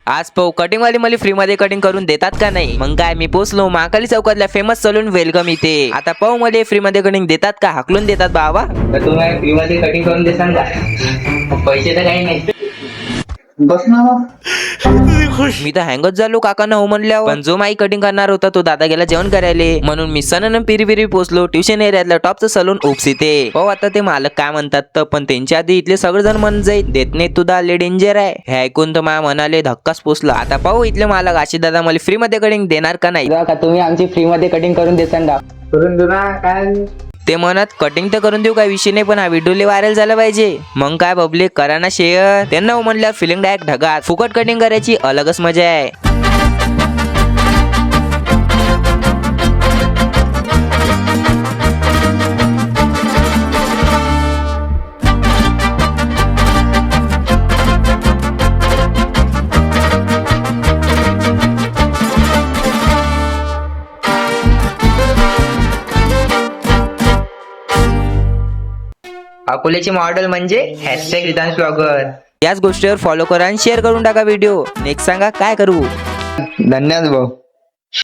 आज पाहू कटिंग वाली मला फ्री मध्ये कटिंग करून देतात का नाही. मग काय मी पोचलो महाकाली चौकातल्या फेमस सलून वेलकम इथे. आता पाहू मला फ्री मध्ये कटिंग देतात का हाकलून देतात बाबा. तर तू मला फ्री मध्ये कटिंग करून देसान का? पैसे तर काही नाही. बस ना मी तर हँगच झालो काकांना हो म्हणल्यावर. पण जो माई कटिंग करणार होता तो दादा गेला जेवण करायला. म्हणून मी सनन पिरी पोचलो ट्युशन एरियातल्या टॉपचं सलून ओप्स इथे. हो आता ते मालक काय म्हणतात तर पण त्यांच्या आधी इथले सगळेजण म्हण जाईल देत नाही तुझा लय डेंजर आहे. हे ऐकून तर मला म्हणाले धक्काच पोचला. आता पाहू इथले मालक आशिष दादा मला फ्री मध्ये कटिंग देणार का नाही. का तुम्ही आमची फ्री मध्ये कटिंग करून देसान का? करून दे ना काय. ते म्हणत कटिंग तर करून देऊ काय विषय नाही पण हा व्हिडिओ व्हायरल झाला पाहिजे. मग काय पब्लिक करा ना शेअर. त्यांना म्हणल्यावर फिलिंग डायरेक्ट ढगात. फुकट कटिंग करायची अलगच मजा आहे. अकोल्याची मॉडेल म्हणजे #रिदांश याच गोष्टीवर फॉलो करा आणि शेअर करून टाका व्हिडिओ. नेक्स्ट सांगा काय करू. धन्यवाद भाऊ.